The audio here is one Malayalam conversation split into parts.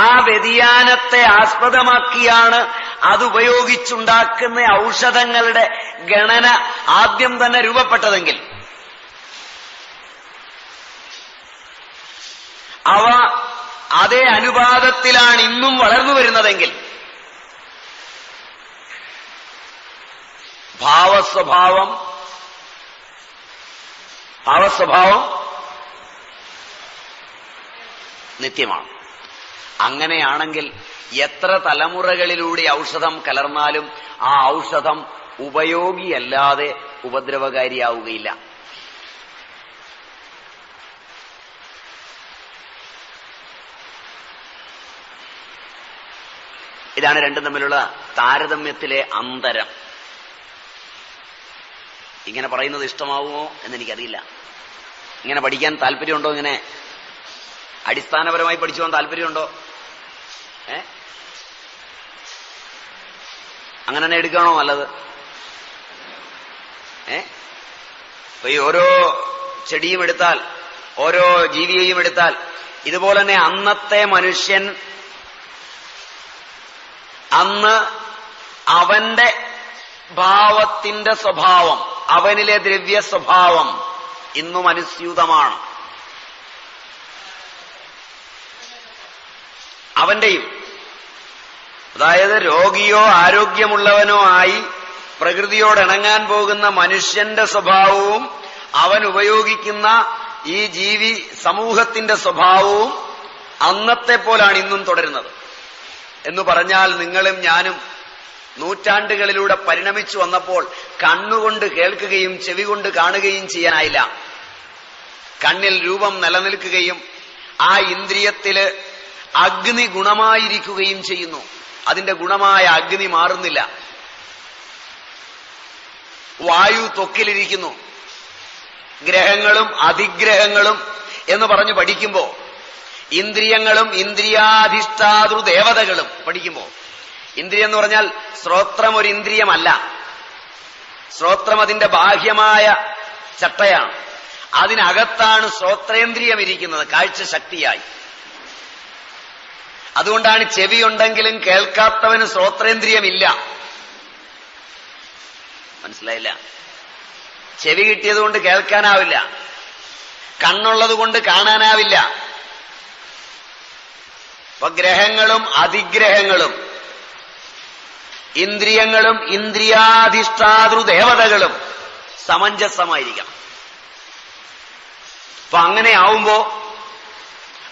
ആ വ്യതിയാനത്തെ ആസ്പദമാക്കിയാണ് അതുപയോഗിച്ചുണ്ടാക്കുന്ന ഔഷധങ്ങളുടെ ഗണന ആദ്യം തന്നെ രൂപപ്പെട്ടതെങ്കിൽ അവ അതേ അനുപാതത്തിലാണ് ഇന്നും വളർന്നു വരുന്നതെങ്കിൽ ഭാവസ്വഭാവം നിത്യമാണ്. അങ്ങനെയാണെങ്കിൽ എത്ര തലമുറകളിലൂടെ ഔഷധം കലർന്നാലും ആ ഔഷധം ഉപയോഗിയല്ലാതെ ഉപദ്രവകാരിയാവുകയില്ല. ഇതാണ് രണ്ടും തമ്മിലുള്ള താരതമ്യത്തിലെ അന്തരം. ഇങ്ങനെ പറയുന്നത് ഇഷ്ടമാവുമോ എന്നെനിക്കറിയില്ല. ഇങ്ങനെ പഠിക്കാൻ താല്പര്യമുണ്ടോ? ഇങ്ങനെ അടിസ്ഥാനപരമായി പഠിച്ചു പോകാൻ താല്പര്യമുണ്ടോ? അങ്ങനെ തന്നെ എടുക്കണോ നല്ലത്? അപ്പൊ ഈ ഓരോ ചെടിയും എടുത്താൽ, ഓരോ ജീവിയെയും എടുത്താൽ, ഇതുപോലെ തന്നെ അന്നത്തെ മനുഷ്യൻ അന്ന് അവന്റെ ഭാവത്തിന്റെ സ്വഭാവം, അവനിലെ ദ്രവ്യ സ്വഭാവം ഇന്നും അനുസ്യൂതമാണ്. അവന്റെയും, അതായത് രോഗിയോ ആരോഗ്യമുള്ളവനോ ആയി പ്രകൃതിയോടിണങ്ങാൻ പോകുന്ന മനുഷ്യന്റെ സ്വഭാവവും അവൻ ഉപയോഗിക്കുന്ന ഈ ജീവി സമൂഹത്തിന്റെ സ്വഭാവവും അന്നത്തെ പോലാണ് ഇന്നും തുടരുന്നത്. എന്ന് പറഞ്ഞാൽ നിങ്ങളും ഞാനും നൂറ്റാണ്ടുകളിലൂടെ പരിണമിച്ചു വന്നപ്പോൾ കണ്ണുകൊണ്ട് കേൾക്കുകയും ചെവി കൊണ്ട് കാണുകയും ചെയ്യാനായില്ല. കണ്ണിൽ രൂപം നിലനിൽക്കുകയും ആ ഇന്ദ്രിയത്തില് അഗ്നി ഗുണമായിരിക്കുകയും ചെയ്യുന്നു. അതിന്റെ ഗുണമായ അഗ്നി മാറുന്നില്ല. വായു ത്വക്കിലിരിക്കുന്നു. ഗ്രഹങ്ങളും അതിഗ്രഹങ്ങളും എന്ന് പറഞ്ഞു പഠിക്കുമ്പോ, ഇന്ദ്രിയങ്ങളും ഇന്ദ്രിയാധിഷ്ഠാതൃ ദേവതകളും പഠിക്കുമ്പോ, ഇന്ദ്രിയം എന്ന് പറഞ്ഞാൽ ശ്രോത്രം ഒരു ഇന്ദ്രിയമല്ല. ശ്രോത്രം അതിന്റെ ബാഹ്യമായ ചട്ടയാണ്. അതിനകത്താണ് ശ്രോത്രേന്ദ്രിയം ഇരിക്കുന്നത്, കാഴ്ച ശക്തിയായി. അതുകൊണ്ടാണ് ചെവി ഉണ്ടെങ്കിലും കേൾക്കാത്തവന് ശ്രോത്രേന്ദ്രിയമില്ല. മനസ്സിലായില്ല? ചെവി കിട്ടിയതുകൊണ്ട് കേൾക്കാനാവില്ല, കണ്ണുള്ളത് കൊണ്ട് കാണാനാവില്ല. അപ്പൊ ഗ്രഹങ്ങളും അതിഗ്രഹങ്ങളും ഇന്ദ്രിയങ്ങളും ഇന്ദ്രിയാധിഷ്ഠാതൃ ദേവതകളും സമഞ്ജസമായിരിക്കണം. അപ്പൊ അങ്ങനെ ആവുമ്പോ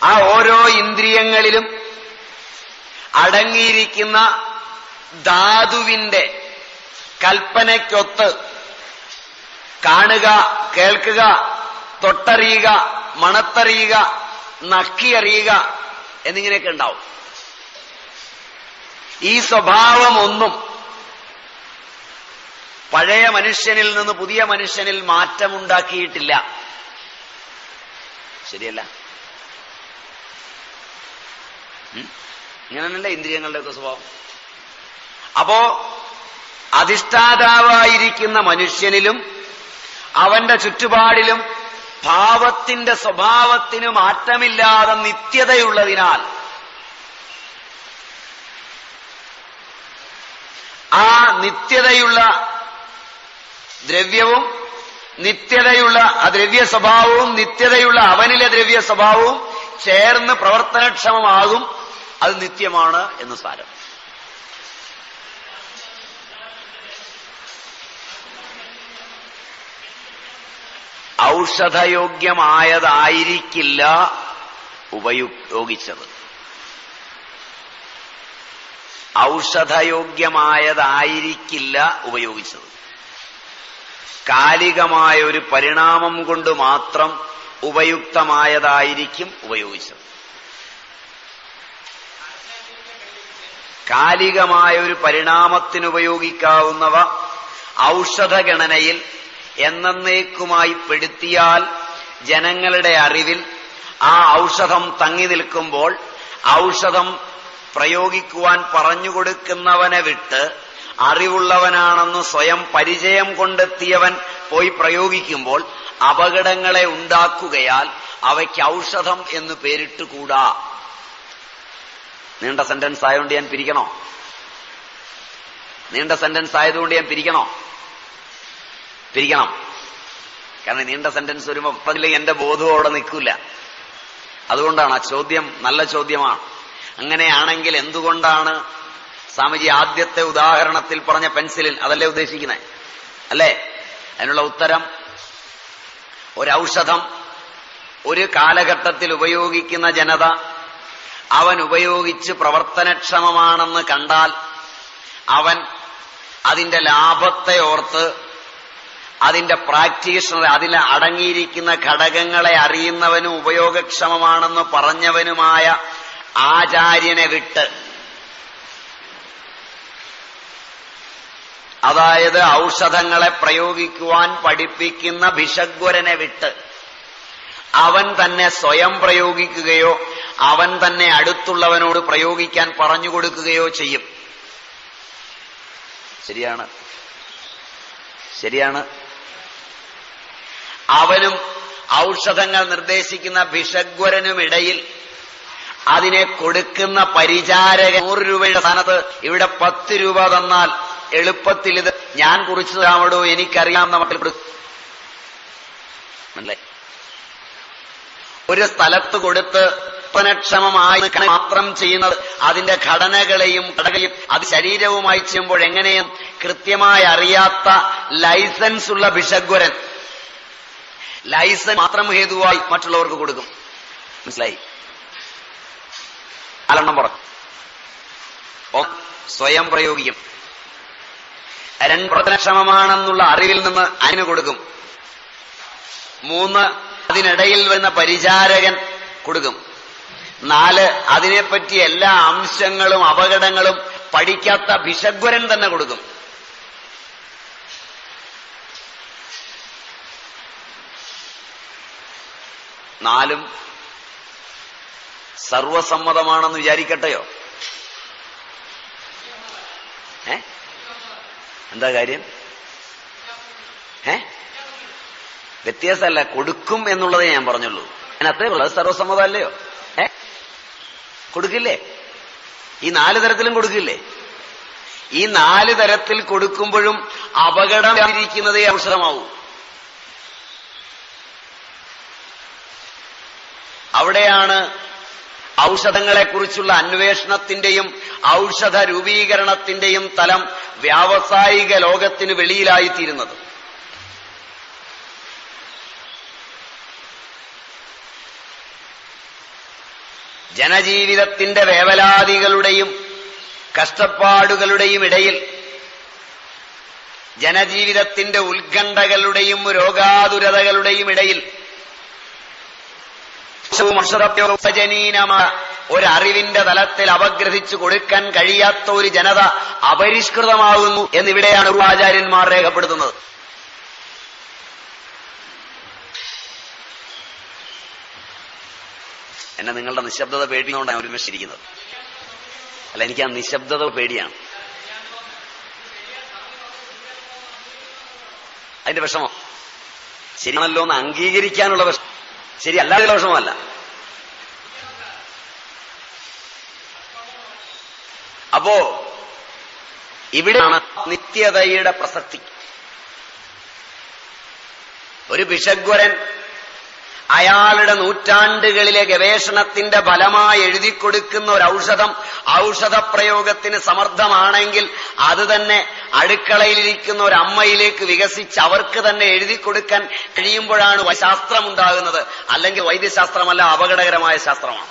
ആ ഓരോ ഇന്ദ്രിയങ്ങളിലും അടങ്ങിയിരിക്കുന്ന ധാതുവിന്റെ കൽപ്പനയ്ക്കൊത്ത് കാണുക, കേൾക്കുക, തൊട്ടറിയുക, മണത്തറിയുക, നക്കിയറിയുക എന്നിങ്ങനെയൊക്കെ ഉണ്ടാവും. ഈ സ്വഭാവമൊന്നും പഴയ മനുഷ്യനിൽ നിന്ന് പുതിയ മനുഷ്യനിൽ മാറ്റമുണ്ടാക്കിയിട്ടില്ല. ശരിയല്ല? ഇങ്ങനെയല്ല ഇന്ദ്രിയങ്ങളുടെയൊക്കെ സ്വഭാവം. അപ്പോ അധിഷ്ഠാതാവായിരിക്കുന്ന മനുഷ്യനിലും അവന്റെ ചുറ്റുപാടിലും ഭാവത്തിന്റെ സ്വഭാവത്തിന് മാറ്റമില്ലാതെ നിത്യതയുള്ളതിനാൽ ആ നിത്യതയുള്ള ദ്രവ്യവും നിത്യതയുള്ള ദ്രവ്യ സ്വഭാവവും നിത്യതയുള്ള അവനിലെ ദ്രവ്യ സ്വഭാവവും ചേർന്ന് പ്രവർത്തനക്ഷമമാകും. അത് നിത്യമാണ് എന്ന് സാരം. ഔഷധയോഗ്യമായതായിരിക്കില്ല ഉപയോഗിച്ചത്. ഔഷധയോഗ്യമായതായിരിക്കില്ല ഉപയോഗിച്ചത്. കാലികമായ ഒരു പരിണാമം കൊണ്ട് മാത്രം ഉപയുക്തമായതായിരിക്കും ഉപയോഗിച്ചത്. കാലികമായ ഒരു പരിണാമത്തിനുപയോഗിക്കാവുന്നവ ഔഷധഗണനയിൽ എന്നേക്കുമായി പെടുത്തിയാൽ ജനങ്ങളുടെ അറിവിൽ ആ ഔഷധം തങ്ങി നിൽക്കുമ്പോൾ ഔഷധം പ്രയോഗിക്കുവാൻ പറഞ്ഞുകൊടുക്കുന്നവനെ വിട്ട് അറിവുള്ളവനാണെന്ന് സ്വയം പരിചയം കൊണ്ടെത്തിയവൻ പോയി പ്രയോഗിക്കുമ്പോൾ അപകടങ്ങളെ ഉണ്ടാക്കുകയാൽ അവയ്ക്ക് ഔഷധം എന്ന് പേരിട്ടുകൂടാ. നീണ്ട സെന്റൻസ് ആയതുകൊണ്ട് ഞാൻ പിരിക്കണോ? നീണ്ട സെന്റൻസ് ആയതുകൊണ്ട് ഞാൻ പിരിക്കണം. കാരണം നീണ്ട സെന്റൻസ് വരുമ്പോ അപ്പതിലേക്ക് എന്റെ ബോധവും അവിടെ നിൽക്കില്ല. അതുകൊണ്ടാണ് ആ ചോദ്യം നല്ല ചോദ്യമാണ്. അങ്ങനെയാണെങ്കിൽ എന്തുകൊണ്ടാണ് സ്വാമിജി ആദ്യത്തെ ഉദാഹരണത്തിൽ പറഞ്ഞ പെൻസിലിൽ അതല്ലേ ഉദ്ദേശിക്കുന്നത്? അല്ലേ? അതിനുള്ള ഉത്തരം, ഒരൗഷധം ഒരു കാലഘട്ടത്തിൽ ഉപയോഗിക്കുന്ന ജനത അവൻ ഉപയോഗിച്ച് പ്രവർത്തനക്ഷമമാണെന്ന് കണ്ടാൽ അവൻ അതിന്റെ ലാഭത്തെ ഓർത്ത് അതിന്റെ പ്രാക്ടീഷണർ, അതിൽ അടങ്ങിയിരിക്കുന്ന ഘടകങ്ങളെ അറിയുന്നവനും ഉപയോഗക്ഷമമാണെന്ന് പറഞ്ഞവനുമായ ആചാര്യനെ വിട്ട്, അതായത് ഔഷധങ്ങളെ പ്രയോഗിക്കുവാൻ പഠിപ്പിക്കുന്ന ഭിഷഗ്വരനെ വിട്ട് അവൻ തന്നെ സ്വയം പ്രയോഗിക്കുകയോ അവൻ തന്നെ അടുത്തുള്ളവനോട് പ്രയോഗിക്കാൻ പറഞ്ഞു കൊടുക്കുകയോ ചെയ്യും. ശരിയാണ്. അവനും ഔഷധങ്ങൾ നിർദ്ദേശിക്കുന്ന ഭിഷഗ്വരനുമിടയിൽ അതിനെ കൊടുക്കുന്ന പരിചാരകൻ 100 രൂപയുടെ സ്ഥാനത്ത് ഇവിടെ 10 രൂപ തന്നാൽ എളുപ്പത്തിൽ ഇത് ഞാൻ കുറിച്ചതാവടോ എനിക്കറിയാവുന്ന മട്ടിൽ ഒരു സ്ഥലത്ത് കൊടുത്ത് പ്രവർത്തനക്ഷമമായി മാത്രം ചെയ്യുന്നത് അതിന്റെ ഘടനകളെയും അത് ശരീരവുമായി ചെയ്യുമ്പോൾ എങ്ങനെയും കൃത്യമായി അറിയാത്ത ലൈസൻസ് ഉള്ള ഭിഷഗ്വരൻ ലൈസൻസ് മാത്രം ഹേതുവായി മറ്റുള്ളവർക്ക് കൊടുക്കും. മനസ്സിലായി? അലെണ്ണം പറഞ്ഞു. സ്വയം പ്രയോഗിക്കും. 2 പ്രവർത്തനക്ഷമമാണെന്നുള്ള അറിവിൽ നിന്ന് അതിന് കൊടുക്കും. 3 അതിനിടയിൽ വരുന്ന പരിചാരകൻ കൊടുക്കും. 4 അതിനെപ്പറ്റി എല്ലാ അംശങ്ങളും അപകടങ്ങളും പഠിക്കാത്ത ഭിഷഗ്വരൻ തന്നെ കൊടുക്കും. നാലും സർവസമ്മതമാണെന്ന് വിചാരിക്കട്ടെയോ? എന്താ കാര്യം? വ്യത്യാസമല്ല, കൊടുക്കും എന്നുള്ളതേ ഞാൻ പറഞ്ഞുള്ളൂ. അതിനത്രേ ഉള്ളൂ. അത് സർവസമ്മതമല്ലയോ? കൊടുക്കില്ലേ? ഈ 4 തരത്തിലും കൊടുക്കില്ലേ? ഈ 4 തരത്തിൽ കൊടുക്കുമ്പോഴും അപകടം ഇരിക്കുന്നതേ ഔഷധമാവൂ. അവിടെയാണ് ഔഷധങ്ങളെക്കുറിച്ചുള്ള അന്വേഷണത്തിന്റെയും ഔഷധ രൂപീകരണത്തിന്റെയും തലം വ്യാവസായിക ലോകത്തിന് വെളിയിലായിത്തീരുന്നത്. ജനജീവിതത്തിന്റെ വേവലാതികളുടെയും കഷ്ടപ്പാടുകളുടെയും ഇടയിൽ, ജനജീവിതത്തിന്റെ ഉത്കണ്ഠകളുടെയും രോഗാതുരതകളുടെയും ഇടയിൽ ഒരറിവിന്റെ തലത്തിൽ അപഗ്രഹിച്ചു കൊടുക്കാൻ കഴിയാത്ത ഒരു ജനത അപരിഷ്കൃതമാകുന്നു എന്നിവിടെയാണ് ആചാര്യന്മാർ രേഖപ്പെടുത്തുന്നത്. എന്നെ നിങ്ങളുടെ നിശബ്ദത പേടിക്കൊണ്ടാണ് ഒരുമിച്ചിരിക്കുന്നത്. അല്ല, എനിക്ക് ആ നിശബ്ദത പേടിയാണ്. അതിന്റെ വിഷമം ശരിയാണല്ലോ എന്ന് അംഗീകരിക്കാനുള്ള വിഷമം, ശരിയല്ലാതെയുള്ള വിഷമമല്ല. അപ്പോ ഇവിടെയാണ് നിത്യതയുടെ പ്രസക്തി. ഒരു ഭിഷഗ്വരൻ അയാളുടെ നൂറ്റാണ്ടുകളിലെ ഗവേഷണത്തിന്റെ ഫലമായി എഴുതിക്കൊടുക്കുന്ന ഒരു ഔഷധപ്രയോഗത്തിന് സമർത്ഥമാണെങ്കിൽ അത് തന്നെ അടുക്കളയിലിരിക്കുന്ന ഒരു അമ്മയിലേക്ക് വികസിച്ച് അവർക്ക് തന്നെ എഴുതിക്കൊടുക്കാൻ കഴിയുമ്പോഴാണ് ശാസ്ത്രമുണ്ടാകുന്നത്. അല്ലെങ്കിൽ വൈദ്യശാസ്ത്രമല്ല, അപകടകരമായ ശാസ്ത്രമാണ്.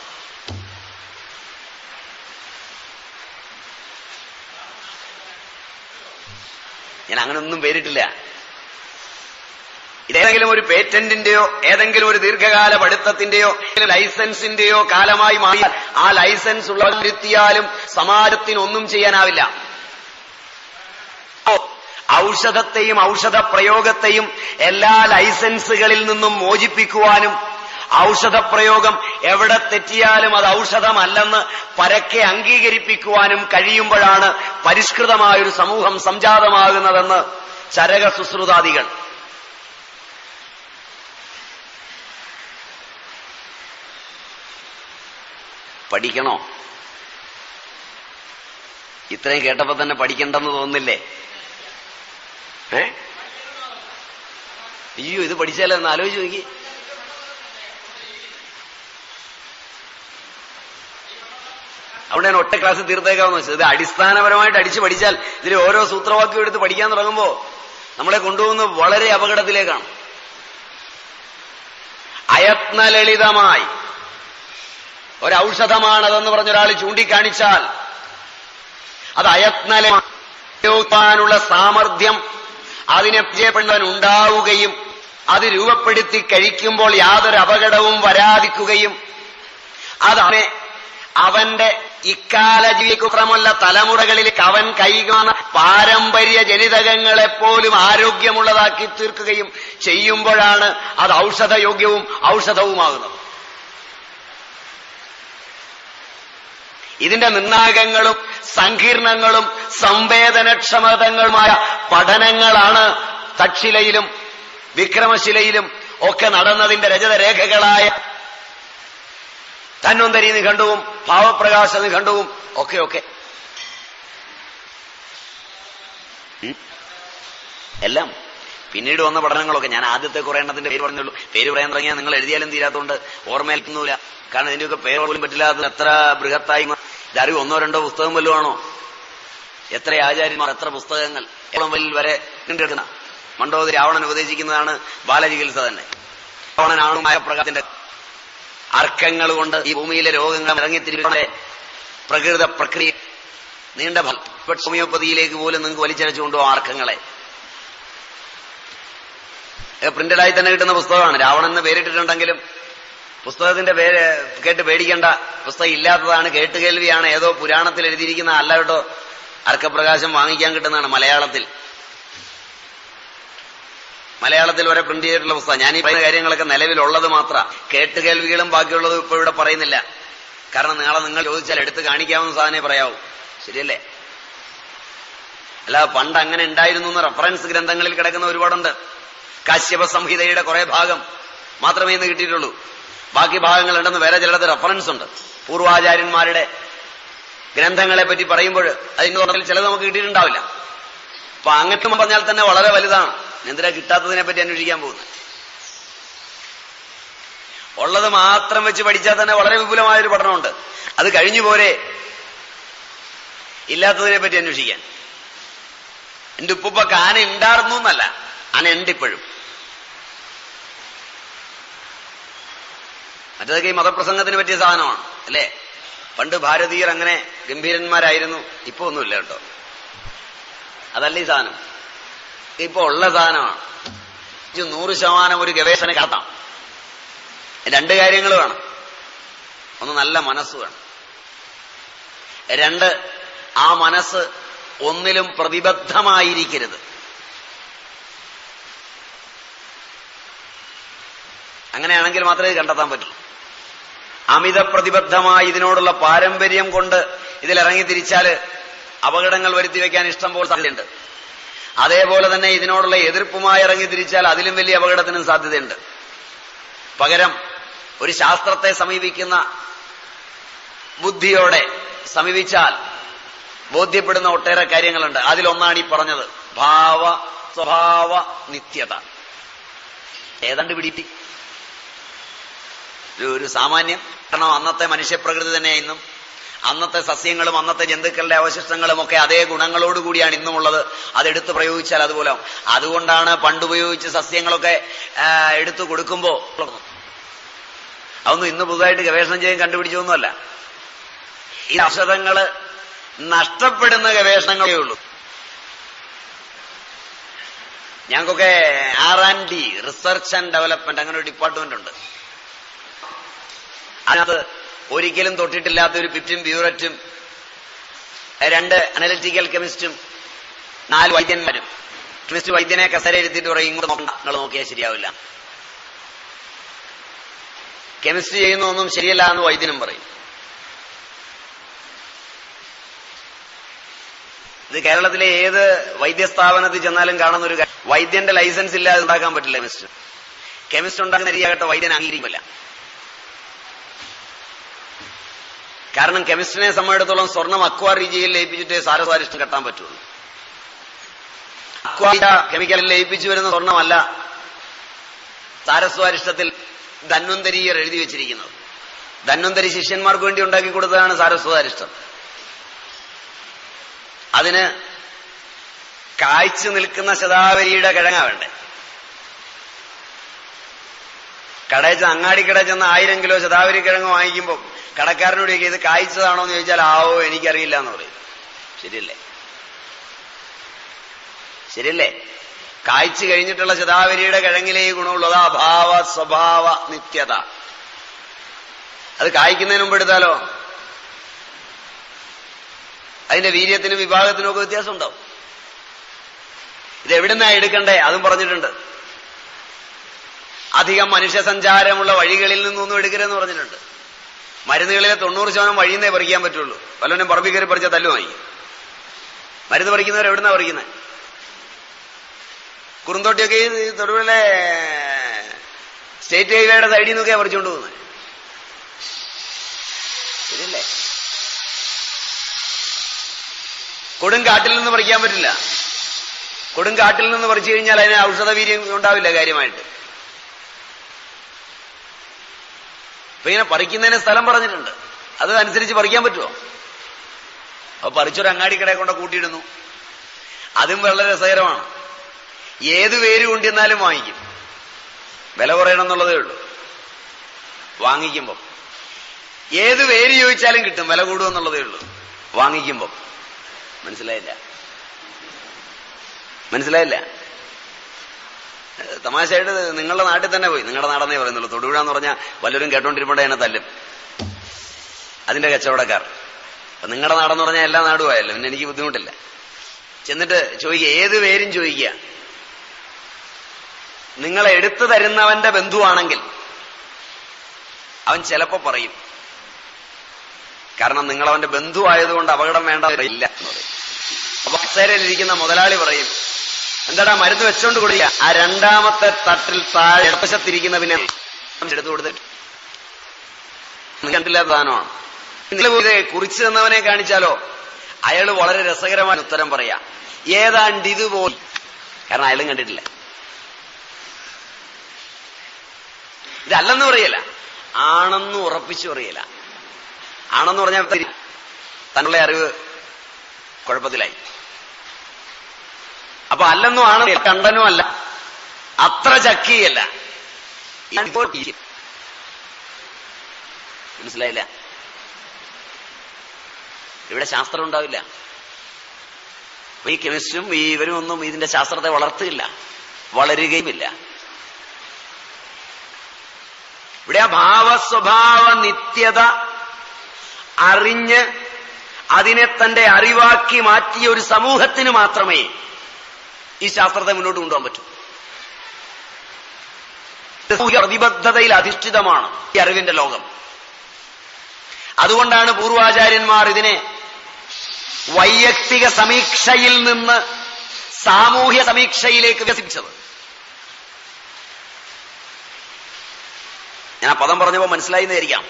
ഞാൻ അങ്ങനെയൊന്നും പേരിട്ടില്ല. ഇതേതെങ്കിലും ഒരു പേറ്റന്റിന്റെയോ ഏതെങ്കിലും ഒരു ദീർഘകാല പഠിത്തത്തിന്റെയോ ലൈസൻസിന്റെയോ കാലമായി മാറിയാൽ ആ ലൈസൻസ് ഉള്ളവരുത്തിയാലും സമാജത്തിനൊന്നും ചെയ്യാനാവില്ല. ഔഷധത്തെയും ഔഷധ പ്രയോഗത്തെയും എല്ലാ ലൈസൻസുകളിൽ നിന്നും മോചിപ്പിക്കുവാനും ഔഷധപ്രയോഗം എവിടെ തെറ്റിയാലും അത് ഔഷധമല്ലെന്ന് പരക്കെ അംഗീകരിപ്പിക്കുവാനും കഴിയുമ്പോഴാണ് പരിഷ്കൃതമായൊരു സമൂഹം സംജാതമാകുന്നതെന്ന് ചരക സുശ്രുതാദികൾ. പഠിക്കണോ? ഇത്രയും കേട്ടപ്പോ തന്നെ പഠിക്കണ്ടെന്ന് തോന്നുന്നില്ലേ? അയ്യോ, ഇത് പഠിച്ചാലെന്ന് ആലോചിച്ച് നോക്കി. അവിടെ ഞാൻ ഒറ്റ ക്ലാസ് തീർത്തേക്കാമെന്ന് വെച്ചത്. ഇത് അടിസ്ഥാനപരമായിട്ട് അടിച്ചു പഠിച്ചാൽ ഇതിൽ ഓരോ സൂത്രവാക്യം എടുത്ത് പഠിക്കാൻ തുടങ്ങുമ്പോ നമ്മളെ കൊണ്ടുപോകുന്നത് വളരെ അപകടത്തിലേക്കാണ്. അയത്നലളിതമായി ഒരൗഷധമാണതെന്ന് പറഞ്ഞൊരാൾ ചൂണ്ടിക്കാണിച്ചാൽ അത് അയത്നലമാനുള്ള സാമർഥ്യം അതിനെ പരിചയപ്പെടുന്നവൻ ഉണ്ടാവുകയും അത് രൂപപ്പെടുത്തി കഴിക്കുമ്പോൾ യാതൊരു അപകടവും വരാതിരിക്കുകയും അതവനെ അവന്റെ ഇക്കാല ജീവിക്കുക്രമല്ല തലമുറകളിലേക്ക് അവൻ കൈകാണ പാരമ്പര്യ ജനിതകങ്ങളെപ്പോലും ആരോഗ്യമുള്ളതാക്കി തീർക്കുകയും ചെയ്യുമ്പോഴാണ് അത് ഔഷധയോഗ്യവും ഔഷധവുമാകുന്നത്. ഇതിന്റെ നിർണായകങ്ങളും സങ്കീർണങ്ങളും സംവേദനക്ഷമതങ്ങളുമായ പഠനങ്ങളാണ് തക്ഷിലയിലും വിക്രമശിലയിലും ഒക്കെ നടന്നതിന്റെ രജതരേഖകളായ ധന്വന്തരി നിഘണ്ടുവും ഭാവപ്രകാശ നിഘണ്ടുവും ഒക്കെ എല്ലാം പിന്നീട് വന്ന പഠനങ്ങളൊക്കെ. ഞാൻ ആദ്യത്തെ കുറെ എണ്ണത്തിന്റെ പേര് പറഞ്ഞുള്ളൂ. പേര് പറയാൻ തുടങ്ങിയാൽ നിങ്ങൾ എഴുതിയാലും തീരാത്തോണ്ട് ഓർമ്മയേൽക്കുന്നില്ല. കാരണം ഇതിന്റെയൊക്കെ പേര് പോലും പറ്റില്ലാത്ത എത്ര ബൃഹത്തായി ഇതറിവ് ഒന്നോ രണ്ടോ പുസ്തകം വല്ലതും ആണോ? എത്ര ആചാര്യന്മാർ, എത്ര പുസ്തകങ്ങൾ വരെ കിടക്കുന്ന. മണ്ഡോദരി രാവണൻ ഉപദേശിക്കുന്നതാണ് ബാലചികിത്സ തന്നെ. രാവണനാണുമായ പ്രകാശത്തിന്റെ അർക്കങ്ങൾ കൊണ്ട് ഈ ഭൂമിയിലെ രോഗങ്ങൾ ഇറങ്ങിത്തിരിക്കുന്ന പ്രകൃത പ്രക്രിയ നീണ്ട ഹോമിയോപ്പതിയിലേക്ക് പോലും നിങ്ങൾക്ക് വലിച്ചരച്ചു കൊണ്ടുപോകും അർക്കങ്ങളെ. പ്രിന്റഡായി തന്നെ കിട്ടുന്ന പുസ്തകമാണ്. രാവണൻ എന്ന് പേരിട്ടിട്ടുണ്ടെങ്കിലും പുസ്തകത്തിന്റെ പേര് കേട്ട് പേടിക്കേണ്ട. പുസ്തകം ഇല്ലാത്തതാണ്, കേട്ടുകേൾവിയാണ്. ഏതോ പുരാണത്തിൽ എഴുതിയിരിക്കുന്ന അല്ല കേട്ടോ. അർക്കപ്രകാശം വാങ്ങിക്കാൻ കിട്ടുന്നതാണ് മലയാളത്തിൽ വരെ പ്രിന്റ് ചെയ്തിട്ടുള്ള പുസ്തകം. ഞാൻ ഈ പറയുന്ന കാര്യങ്ങളൊക്കെ നിലവിലുള്ളത് മാത്രം. കേട്ടുകേൾവികളും ബാക്കിയുള്ളതും ഇപ്പൊ ഇവിടെ പറയുന്നില്ല. കാരണം നാളെ നിങ്ങൾ ചോദിച്ചാൽ എടുത്ത് കാണിക്കാവുന്ന സാധനമേ പറയാവൂ. ശരിയല്ലേ? അല്ലാതെ പണ്ട് അങ്ങനെ ഉണ്ടായിരുന്നു എന്ന് റഫറൻസ് ഗ്രന്ഥങ്ങളിൽ കിടക്കുന്ന ഒരുപാടുണ്ട്. കാശ്യപ സംഹിതയുടെ കുറെ ഭാഗം മാത്രമേ ഇന്ന് കിട്ടിയിട്ടുള്ളൂ. ബാക്കി ഭാഗങ്ങളുണ്ടെന്ന് വേറെ ചിലടത്ത് റഫറൻസ് ഉണ്ട്. പൂർവാചാര്യന്മാരുടെ ഗ്രന്ഥങ്ങളെ പറ്റി പറയുമ്പോൾ അതിന്റെ പറഞ്ഞാൽ ചിലത് നമുക്ക് കിട്ടിയിട്ടുണ്ടാവില്ല. അപ്പൊ അങ്ങനത്തെ പറഞ്ഞാൽ തന്നെ വളരെ വലുതാണ്. എന്തിനാ കിട്ടാത്തതിനെ പറ്റി അന്വേഷിക്കാൻ പോകുന്നത്? ഉള്ളത് മാത്രം വെച്ച് പഠിച്ചാൽ തന്നെ വളരെ വിപുലമായൊരു പഠനമുണ്ട്. അത് കഴിഞ്ഞു പോരെ ഇല്ലാത്തതിനെ പറ്റി അന്വേഷിക്കാൻ. എന്റെ ഉപ്പുപ്പൊക്കെ ആന ഉണ്ടായിരുന്നു എന്നല്ല, ആന ഉണ്ട് ഇപ്പോഴും. മറ്റേതൊക്കെ ഈ മതപ്രസംഗത്തിന് പറ്റിയ സാധനമാണ് അല്ലേ? പണ്ട് ഭാരതീയർ അങ്ങനെ ഗംഭീരന്മാരായിരുന്നു. ഇപ്പൊ ഒന്നുമില്ല കേട്ടോ. അതല്ല ഈ സാധനം. ഇപ്പൊ ഉള്ള സാധനമാണ്. 100% ഒരു ഗവേഷണ കാട്ടാം. രണ്ട് കാര്യങ്ങൾ വേണം. ഒന്ന്, നല്ല മനസ്സ് വേണം. രണ്ട്, ആ മനസ്സ് ഒന്നിലും പ്രതിബദ്ധമായിരിക്കരുത്. അങ്ങനെയാണെങ്കിൽ മാത്രമേ ഇത് കണ്ടെത്താൻ പറ്റൂ. അമിത പ്രതിബദ്ധമായി ഇതിനോടുള്ള പാരമ്പര്യം കൊണ്ട് ഇതിലിറങ്ങി തിരിച്ചാല് അപകടങ്ങൾ വരുത്തി വെക്കാൻ ഇഷ്ടം പോലെ സാധ്യതയുണ്ട്. അതേപോലെ തന്നെ ഇതിനോടുള്ള എതിർപ്പുമായി ഇറങ്ങി തിരിച്ചാൽ അതിലും വലിയ അപകടത്തിനും സാധ്യതയുണ്ട്. പകരം ഒരു ശാസ്ത്രത്തെ സമീപിക്കുന്ന ബുദ്ധിയോടെ സമീപിച്ചാൽ ബോധ്യപ്പെടുന്ന ഒട്ടേറെ കാര്യങ്ങളുണ്ട്. അതിലൊന്നാണ് ഈ പറഞ്ഞത് ഭാവ സ്വഭാവ നിത്യത. ഏതാണ്ട് പിടിപ്പി ഒരു സാമാന്യം. കാരണം അന്നത്തെ മനുഷ്യപ്രകൃതി തന്നെ ഇന്നും അന്നത്തെ സസ്യങ്ങളും അന്നത്തെ ജന്തുക്കളുടെ അവശിഷ്ടങ്ങളും ഒക്കെ അതേ ഗുണങ്ങളോടുകൂടിയാണ് ഇന്നുമുള്ളത്. അതെടുത്ത് പ്രയോഗിച്ചാൽ അതുപോലെ. അതുകൊണ്ടാണ് പണ്ടുപയോഗിച്ച സസ്യങ്ങളൊക്കെ എടുത്തു കൊടുക്കുമ്പോ അതൊന്നും ഇന്ന് പുതുതായിട്ട് ഗവേഷണം ചെയ്യാൻ കണ്ടുപിടിച്ചൊന്നുമല്ല. ഈ ഔഷധങ്ങള് നഷ്ടപ്പെടുന്ന ഗവേഷണങ്ങളേ ഉള്ളൂ. ഞങ്ങൾക്കൊക്കെ R&D, റിസർച്ച് ആൻഡ് ഡെവലപ്മെന്റ്, അങ്ങനെ ഒരു ഡിപ്പാർട്ട്മെന്റ് ഉണ്ട്. അതിനകത്ത് ഒരിക്കലും തൊട്ടിട്ടില്ലാത്ത ഒരു പിറ്റും ബ്യൂററ്റും 2 അനലിറ്റിക്കൽ കെമിസ്റ്റും 4 വൈദ്യന്മാരും. കെമിസ്റ്റ് വൈദ്യനെ കസേരയിരുത്തിയിട്ട് പറയും ഇങ്ങോട്ട് നോക്കണ്ട, നിങ്ങൾ നോക്കിയാൽ ശരിയാവില്ല. കെമിസ്ട്രി ചെയ്യുന്നൊന്നും ശരിയല്ല എന്ന് വൈദ്യനും പറയും. ഇത് കേരളത്തിലെ ഏത് വൈദ്യസ്ഥാപനത്തിൽ ചെന്നാലും കാണുന്ന ഒരു കാര്യം. വൈദ്യന്റെ ലൈസൻസ് ഇല്ലാതെ ഉണ്ടാക്കാൻ പറ്റില്ല കെമിസ്റ്റ്. കെമിസ്റ്റ് ഉണ്ടാക്കുന്ന രീതിയാകട്ടെ വൈദ്യൻ അംഗീകരിക്കില്ല. കാരണം കെമിസ്ട്രിനെ സംബന്ധിച്ചിടത്തോളം സ്വർണം അക്വാ റീജിയയിൽ ലയിപ്പിച്ചിട്ട് സാരസ്വാരിഷ്ടം കെട്ടാൻ പറ്റുള്ളൂ. അക്വാ കെമിക്കലിൽ ലയിപ്പിച്ചു വരുന്ന സ്വർണമല്ല സാരസ്വാരിഷ്ടത്തിൽ ധന്വന്തരീയർ എഴുതി വെച്ചിരിക്കുന്നത്. ധന്വന്തരി ശിഷ്യന്മാർക്ക് വേണ്ടി ഉണ്ടാക്കി കൊടുത്തതാണ് സാരസ്വാരിഷ്ടം. അതിന് കായ്ച്ചു നിൽക്കുന്ന ശതാവരിയുടെ കിഴങ്ങാ വേണ്ടേ. കടയിൽ അങ്ങാടി കടയിൽ ചെന്ന് 1000 കിലോ ശതാവരി കിഴങ്ങ് വാങ്ങിക്കുമ്പോൾ കടക്കാരനോട് ചോദിക്കുക ഇത് കായ്ച്ചതാണോ എന്ന് ചോദിച്ചാൽ ആവോ എനിക്കറിയില്ല എന്ന് പറയും. ശരിയല്ലേ? ശരിയല്ലേ? കായ്ച്ചു കഴിഞ്ഞിട്ടുള്ള ശതാവരിയുടെ കിഴങ്ങിലേ ഗുണമുള്ളത് അഭാവ സ്വഭാവ നിത്യത. അത് കായ്ക്കുന്നതിന് മുമ്പ് എടുത്താലോ അതിന്റെ വീര്യത്തിനും വിഭാഗത്തിനും ഒക്കെ വ്യത്യാസം ഉണ്ടാവും. ഇത് എവിടുന്നാ എടുക്കണ്ടേ അതും പറഞ്ഞിട്ടുണ്ട്. അധികം മനുഷ്യ സഞ്ചാരമുള്ള വഴികളിൽ നിന്നൊന്നും എടുക്കരുതെന്ന് പറഞ്ഞിട്ടുണ്ട്. മരുന്നുകളിലെ 90% വഴിയിൽ നിന്നേ പറിക്കാൻ പറ്റുള്ളൂ. വല്ലവനും പറമ്പിൽ കയറി പറിച്ച തല്ലുമായി. മരുന്ന് പറിക്കുന്നവർ എവിടുന്നാ പറിക്കുന്നത്? കുറുന്തോട്ടിയൊക്കെ ഈ തൊടുപുഴയിലെ സ്റ്റേറ്റ് ഹൈവേയുടെ സൈഡിൽ നിന്നൊക്കെയാണ് പറിച്ചുകൊണ്ട് പോകുന്നത്. ശരിയല്ലേ? കൊടുങ്കാട്ടിൽ നിന്ന് പറിക്കാൻ പറ്റില്ല. കൊടുങ്കാട്ടിൽ നിന്ന് പറിച്ചു കഴിഞ്ഞാൽ അതിന് ഔഷധവീര്യം ഉണ്ടാവില്ല കാര്യമായിട്ട്. അപ്പൊ ഇങ്ങനെ പറിക്കുന്നതിന് സ്ഥലം പറഞ്ഞിട്ടുണ്ട്. അത് അനുസരിച്ച് പറിക്കാൻ പറ്റുമോ? അപ്പൊ പറിച്ചൊരു അങ്ങാടിക്കടയെ കൊണ്ട് കൂട്ടിയിടുന്നു. അതും വളരെ രസകരമാണ്. ഏത് വേര് കൊണ്ടിരുന്നാലും വാങ്ങിക്കും. വില കുറയണം എന്നുള്ളതേ ഉള്ളൂ. വാങ്ങിക്കുമ്പം ഏത് വേര് ചോദിച്ചാലും കിട്ടും. വില കൂടുമെന്നുള്ളതേ ഉള്ളൂ വാങ്ങിക്കുമ്പം. മനസ്സിലായില്ല? മനസ്സിലായില്ല? തമാശയായിട്ട് നിങ്ങളുടെ നാട്ടിൽ തന്നെ പോയി, നിങ്ങളുടെ നാടെന്നേ പറയുന്നുള്ളൂ. തൊടുപുഴ എന്ന് പറഞ്ഞാൽ വല്ലവരും കേട്ടോണ്ടിരിപ്പണ്ടേ എന്നെ തല്ലും അതിന്റെ കച്ചവടക്കാർ. നിങ്ങളുടെ നാടെന്ന് പറഞ്ഞാൽ എല്ലാ നാടും ആയല്ലോ, പിന്നെ എനിക്ക് ബുദ്ധിമുട്ടില്ല. ചെന്നിട്ട് ചോദിക്കുക, ഏത് പേരും ചോദിക്കുക. നിങ്ങളെ എടുത്തു തരുന്നവന്റെ ബന്ധുവാണെങ്കിൽ അവൻ ചിലപ്പോ പറയും, കാരണം നിങ്ങൾ അവന്റെ ബന്ധു ആയതുകൊണ്ട് അപകടം വേണ്ട ഇല്ല എന്ന് പറയും. അപ്പൊ കസേരയിലിരിക്കുന്ന മുതലാളി പറയും, എന്താടാ മരുന്ന് വെച്ചോണ്ട് കൊടുക്കുക. ആ രണ്ടാമത്തെ തട്ടിൽ താഴെ ഇടവശത്തിരിക്കുന്ന പിന്നെ എടുത്തു കൊടുത്തിട്ട് കണ്ടില്ലാത്ത സാധനമാണ്. ഇത് കുറിച്ചു തന്നവനെ കാണിച്ചാലോ അയാള് വളരെ രസകരമായ ഉത്തരം പറയാ, ഏതാണ്ട് ഇതുപോലെ. കാരണം അയാളും കണ്ടിട്ടില്ല. ഇതല്ലെന്ന് പറയല, ആണെന്ന് ഉറപ്പിച്ചു പറയല. ആണെന്ന് പറഞ്ഞാൽ തന്നുള്ള അറിവ് കുഴപ്പത്തിലായി. അപ്പൊ അല്ലെന്നും ആണ് കണ്ടനും അല്ല, അത്ര ചക്കിയല്ല. മനസ്സിലായില്ല? ഇവിടെ ശാസ്ത്രം ഉണ്ടാവില്ല. ഈ കെമിസ്ട്രും ഇവരും ഒന്നും ഇതിന്റെ ശാസ്ത്രത്തെ വളർത്തുകയില്ല, വളരുകയുമില്ല. ഇവിടെ ആ ഭാവസ്വഭാവ നിത്യത അറിഞ്ഞ് അതിനെ തന്റെ അറിവാക്കി മാറ്റിയ ഒരു സമൂഹത്തിന് മാത്രമേ ഈ ശാസ്ത്രത്തെ മുന്നോട്ട് കൊണ്ടുപോകാൻ പറ്റൂ. പ്രതിബദ്ധതയിൽ അധിഷ്ഠിതമാണ് ഈ അറിവിന്റെ ലോകം. അതുകൊണ്ടാണ് പൂർവാചാര്യന്മാർ ഇതിനെ വൈയക്തിക സമീക്ഷയിൽ നിന്ന് സാമൂഹ്യ സമീക്ഷയിലേക്ക് വികസിപ്പിച്ചത്. ഞാൻ ആ പദം പറഞ്ഞപ്പോൾ മനസ്സിലായി എന്നായിരിക്കാം.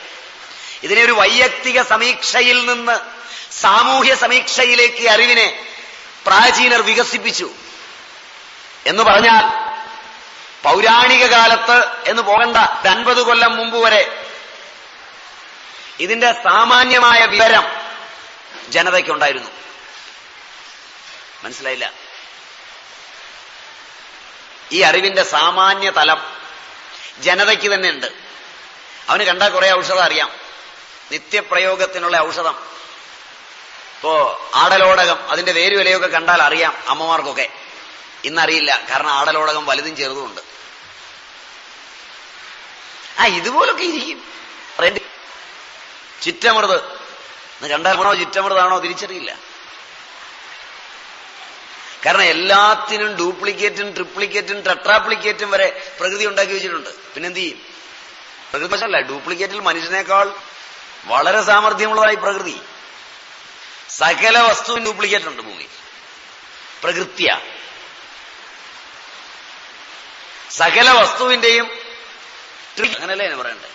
ഇതിനെ ഒരു വൈയക്തിക സമീക്ഷയിൽ നിന്ന് സാമൂഹ്യ സമീക്ഷയിലേക്ക് അറിവിനെ പ്രാചീനർ വികസിപ്പിച്ചു എന്ന് പറഞ്ഞാൽ പൗരാണിക കാലത്ത് എന്ന് പോകണ്ട, 50 കൊല്ലം മുമ്പ് വരെ ഇതിന്റെ സാമാന്യമായ വിവരം ജനതയ്ക്കുണ്ടായിരുന്നു. മനസ്സിലായില്ല? ഈ അറിവിന്റെ സാമാന്യ തലം ജനതയ്ക്ക് തന്നെ ഉണ്ട്. അവന് കണ്ടാൽ കുറെ ഔഷധം അറിയാം, നിത്യപ്രയോഗത്തിനുള്ള ഔഷധം. ഇപ്പോ ആടലോടകം, അതിന്റെ വേരുവിലയൊക്കെ കണ്ടാൽ അറിയാം അമ്മമാർക്കൊക്കെ. ഇന്നറിയില്ല, കാരണം ആടലോടകം വലുതും ചെറുതുമുണ്ട്. ഇതുപോലൊക്കെ ഇരിക്കും. ചിറ്റമൃത് കണ്ടാൽ ചിറ്റമൃതാണോ തിരിച്ചറിയില്ല. കാരണം എല്ലാത്തിനും ഡ്യൂപ്ലിക്കേറ്റും ട്രിപ്ലിക്കേറ്റും ടെട്രാപ്ലിക്കേറ്റും വരെ പ്രകൃതി ഉണ്ടാക്കി വെച്ചിട്ടുണ്ട്. പിന്നെന്ത് ചെയ്യും? പ്രകൃതി വശമല്ല, ഡ്യൂപ്ലിക്കേറ്റിൽ മനുഷ്യനേക്കാൾ വളരെ സാമർഥ്യമുള്ളതായി പ്രകൃതി. സകല വസ്തുവിന് ഡ്യൂപ്ലിക്കേറ്റ് ഉണ്ട് ഭൂമി. പ്രകൃത്യ സകല വസ്തുവിന്റെയും അങ്ങനല്ലേ എന്ന് പറയണ്ടേ?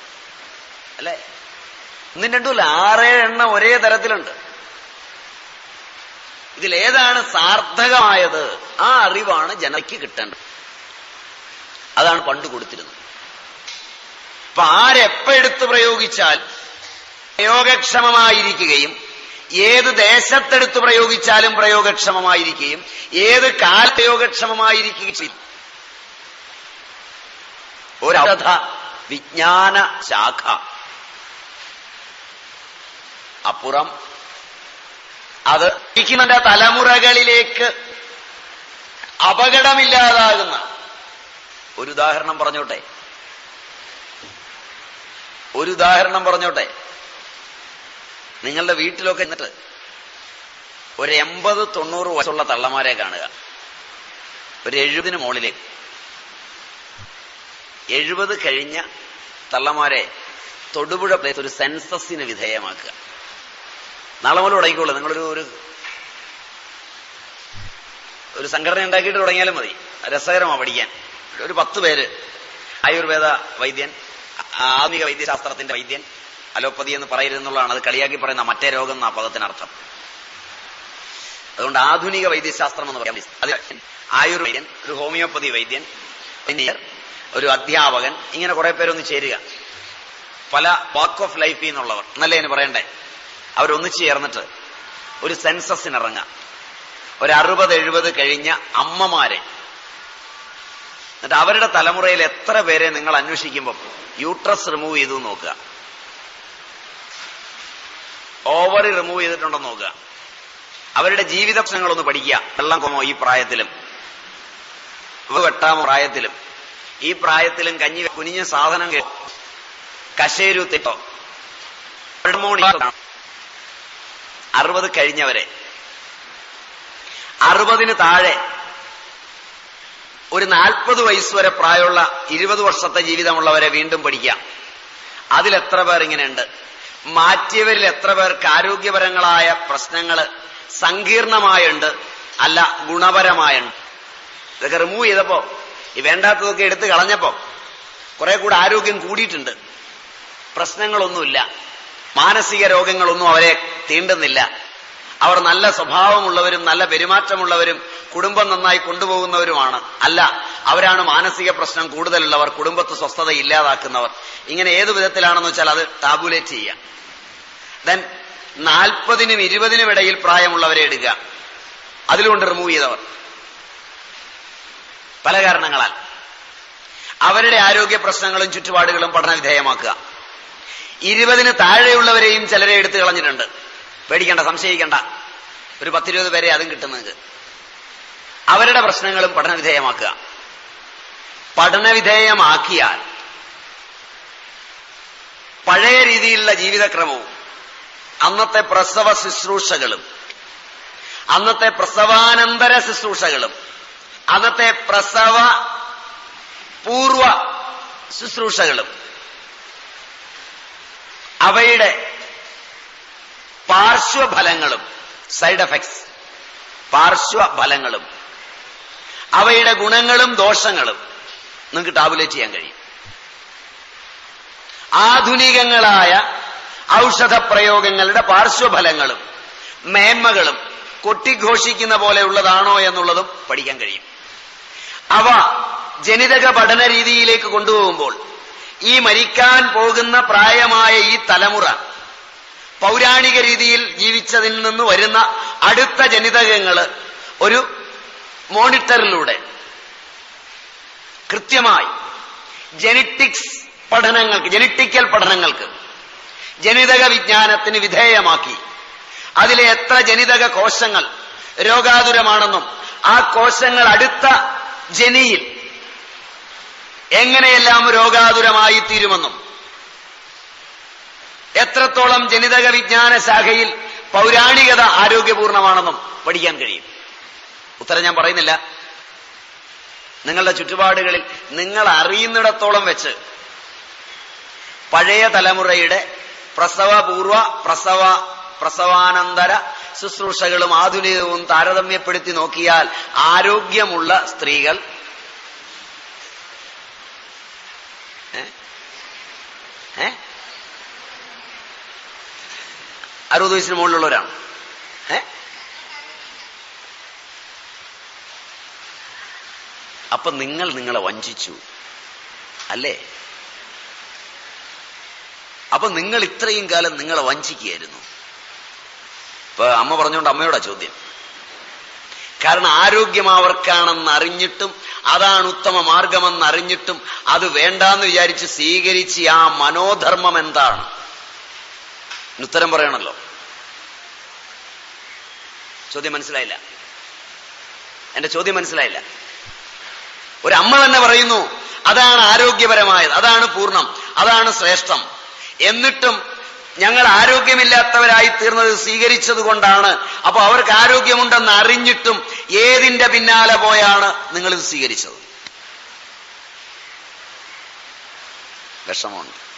അല്ലേ? ഒന്നും രണ്ടുമില്ല, 6-7 എണ്ണം ഒരേ തരത്തിലുണ്ട്. ഇതിലേതാണ് സാർത്ഥകമായത്? ആ അറിവാണ് ജനതയ്ക്ക് കിട്ടേണ്ടത്. അതാണ് പണ്ട് കൊടുത്തിരുന്നത്. അപ്പൊ ആരെപ്പെടുത്ത് പ്രയോഗിച്ചാൽ പ്രയോഗക്ഷമമായിരിക്കുകയും ഏത് ദേശത്തെടുത്ത് പ്രയോഗിച്ചാലും പ്രയോഗക്ഷമമായിരിക്കുകയും ഏത് കാലപ്രയോഗക്ഷമമായിരിക്കുകയും ചെയ്യും. ഒരവധ വിജ്ഞാന ശാഖ അപ്പുറം അത് ഇരിക്കുന്ന തലമുറകളിലേക്ക് അപകടമില്ലാതാകുന്ന ഒരു ഉദാഹരണം പറഞ്ഞോട്ടെ. നിങ്ങളുടെ വീട്ടിലൊക്കെ എന്നിട്ട് ഒരു 80-90 വയസ്സുള്ള തള്ളമാരെ കാണുക, ഒരു 70 മുകളിലേക്ക്. 70 കഴിഞ്ഞ തള്ളമാരെ തൊടുപുഴ പ്ലേസ് ഒരു സെൻസസിന് വിധേയമാക്കുക. നാളെ മുതൽ തുടങ്ങിക്കോളൂ. നിങ്ങളൊരു ഒരു സംഘടന ഉണ്ടാക്കിയിട്ട് തുടങ്ങിയാലും മതി. രസകരമാണ് പഠിക്കാൻ. ഒരു 10 പേര്, ആയുർവേദ വൈദ്യൻ, ആധുനിക വൈദ്യശാസ്ത്രത്തിന്റെ വൈദ്യൻ, അലോപ്പതി എന്ന് പറയരുതെന്നുള്ളതാണ് അത് കളിയാക്കി പറയുന്ന മറ്റേ രോഗം എന്ന പദത്തിനർത്ഥം. അതുകൊണ്ട് ആധുനിക വൈദ്യശാസ്ത്രം എന്ന് പറയാം. അത് ആയുർവേദൻ, ഒരു ഹോമിയോപ്പതി വൈദ്യൻ, ഒരു അധ്യാപകൻ, ഇങ്ങനെ കുറെ പേരൊന്ന് ചേരുക. പല വാക്ക് ഓഫ് ലൈഫിൽ നിന്നുള്ളവർ എന്നല്ലേ എന്ന് പറയണ്ടേ. അവരൊന്നിച്ച് ചേർന്നിട്ട് ഒരു സെൻസസിനിറങ്ങാം. ഒരു 60-70 കഴിഞ്ഞ അമ്മമാരെ, എന്നിട്ട് അവരുടെ തലമുറയിൽ എത്ര പേരെ നിങ്ങൾ അന്വേഷിക്കുമ്പോൾ യൂട്രസ് റിമൂവ് ചെയ്തു നോക്കുക, ഓവറി റിമൂവ് ചെയ്തിട്ടുണ്ടെന്ന് നോക്കുക. അവരുടെ ജീവിത പ്രശ്നങ്ങളൊന്ന് പഠിക്കുക. വെള്ളം കൊമോ ഈ പ്രായത്തിലും, വെട്ടാമോ പ്രായത്തിലും, ഈ പ്രായത്തിലും കഞ്ഞി കുനിഞ്ഞ സാധനം കശേരു തെറ്റോ 60 കഴിഞ്ഞവരെ, 60-ന് താഴെ ഒരു 40 വയസ്സ് വരെ പ്രായമുള്ള 20 വർഷത്തെ ജീവിതമുള്ളവരെ വീണ്ടും പഠിക്കാം. അതിലെത്ര പേർ ഇങ്ങനെയുണ്ട്? മാറ്റിയവരിൽ എത്ര പേർക്ക് ആരോഗ്യപരങ്ങളായ പ്രശ്നങ്ങൾ സങ്കീർണമായുണ്ട്, അല്ല ഗുണപരമായുണ്ട്? ഇതൊക്കെ റിമൂവ് ചെയ്തപ്പോ, ഈ വേണ്ടാത്തതൊക്കെ എടുത്തു കളഞ്ഞപ്പോ കുറെ കൂടെ ആരോഗ്യം കൂടിയിട്ടുണ്ട്. പ്രശ്നങ്ങളൊന്നുമില്ല, മാനസിക രോഗങ്ങളൊന്നും അവരെ തീണ്ടുന്നില്ല. അവർ നല്ല സ്വഭാവമുള്ളവരും നല്ല പെരുമാറ്റമുള്ളവരും കുടുംബം നന്നായി കൊണ്ടുപോകുന്നവരുമാണ്. അല്ല, അവരാണ് മാനസിക പ്രശ്നം കൂടുതലുള്ളവർ, കുടുംബത്ത് സ്വസ്ഥത ഇല്ലാതാക്കുന്നവർ. ഇങ്ങനെ ഏതു വിധത്തിലാണെന്ന് വെച്ചാൽ അത് ടാബുലേറ്റ് ചെയ്യാം. ദെൻ 40-നും 20-നും ഇടയിൽ പ്രായമുള്ളവരെ എടുക്കുക, അതിലുകൊണ്ട് റിമൂവ് ചെയ്തവർ പല കാരണങ്ങളാൽ. അവരുടെ ആരോഗ്യ പ്രശ്നങ്ങളും ചുറ്റുപാടുകളും പഠനവിധേയമാക്കുക. 20-ന് താഴെയുള്ളവരെയും ചിലരെ എടുത്തു കളഞ്ഞിട്ടുണ്ട്. പേടിക്കണ്ട, സംശയിക്കണ്ട. ഒരു 10-20 പേരെ അതും കിട്ടുന്നത്. അവരുടെ പ്രശ്നങ്ങളും പഠനവിധേയമാക്കുക. പഠനവിധേയമാക്കിയാൽ പഴയ രീതിയിലുള്ള ജീവിതക്രമവും അന്നത്തെ പ്രസവ ശുശ്രൂഷകളും അന്നത്തെ പ്രസവാനന്തര ശുശ്രൂഷകളും അന്നത്തെ പ്രസവ പൂർവ ശുശ്രൂഷകളും അവയുടെ പാർശ്വഫലങ്ങളും, സൈഡ് എഫക്ട്സ്, പാർശ്വഫലങ്ങളും അവയുടെ ഗുണങ്ങളും ദോഷങ്ങളും നിങ്ങൾക്ക് ടാബുലേറ്റ് ചെയ്യാൻ കഴിയും. ആധുനികങ്ങളായ ഔഷധ പ്രയോഗങ്ങളുടെ പാർശ്വഫലങ്ങളും മേന്മകളും കൊട്ടിഘോഷിക്കുന്ന പോലെയുള്ളതാണോ എന്നുള്ളതും പഠിക്കാൻ കഴിയും. അവ ജനിതക പഠന രീതിയിലേക്ക് കൊണ്ടുപോകുമ്പോൾ ഈ മരിക്കാൻ പോകുന്ന പ്രായമായ ഈ തലമുറ പൗരാണിക രീതിയിൽ ജീവിച്ചതിൽ നിന്ന് വരുന്ന അടുത്ത ജനിതകങ്ങള് ഒരു മോണിറ്ററിലൂടെ കൃത്യമായി ജനറ്റിക്കൽ പഠനങ്ങൾക്ക് ജനിതക വിജ്ഞാനത്തിന് വിധേയമാക്കി അതിലെ എത്ര ജനിതക കോശങ്ങൾ രോഗാതുരമാണെന്നും ആ കോശങ്ങൾ അടുത്ത ജനിയിൽ എങ്ങനെയെല്ലാം രോഗാതുരമായി തീരുമെന്നും എത്രത്തോളം ജനിതക വിജ്ഞാന ശാഖയിൽ പൗരാണികത ആരോഗ്യപൂർണമാണെന്നും പഠിക്കാൻ കഴിയും. ഉത്തരം ഞാൻ പറയുന്നില്ല. നിങ്ങളുടെ ചുറ്റുപാടുകളിൽ നിങ്ങൾ അറിയുന്നിടത്തോളം വെച്ച് പഴയ തലമുറയുടെ പ്രസവപൂർവ പ്രസവാനന്തര ശുശ്രൂഷകളും ആധുനികവും താരതമ്യപ്പെടുത്തി നോക്കിയാൽ ആരോഗ്യമുള്ള സ്ത്രീകൾ 60 വയസ്സിന് മുകളിലുള്ളവരാണ്. അപ്പൊ നിങ്ങൾ നിങ്ങളെ വഞ്ചിച്ചു അല്ലേ? അപ്പൊ നിങ്ങൾ ഇത്രയും കാലം നിങ്ങളെ വഞ്ചിക്കുകയായിരുന്നു. ഇപ്പൊ അമ്മ പറഞ്ഞുകൊണ്ട് അമ്മയോടാ ചോദ്യം. കാരണം ആരോഗ്യം അവർക്കാണെന്ന് അറിഞ്ഞിട്ടും അതാണ് ഉത്തമ മാർഗമെന്ന് അറിഞ്ഞിട്ടും അത് വേണ്ടാന്ന് വിചാരിച്ച് സ്വീകരിച്ച് ആ മനോധർമ്മം എന്താണ്? ഉത്തരം പറയണല്ലോ. ചോദ്യം മനസ്സിലായില്ല? എന്റെ ചോദ്യം മനസ്സിലായില്ല? ഒരമ്മ തന്നെ പറയുന്നു അതാണ് ആരോഗ്യപരമായത്, അതാണ് പൂർണ്ണം, അതാണ് ശ്രേഷ്ഠം. എന്നിട്ടും ഞങ്ങൾ ആരോഗ്യമില്ലാത്തവരായി തീർന്നത് സ്വീകരിച്ചത് കൊണ്ടാണ്. അപ്പൊ അവർക്ക് ആരോഗ്യമുണ്ടെന്ന് അറിഞ്ഞിട്ടും ഏതിന്റെ പിന്നാലെ പോയാണ് നിങ്ങളിത് സ്വീകരിച്ചത്? വിഷമമുണ്ട്.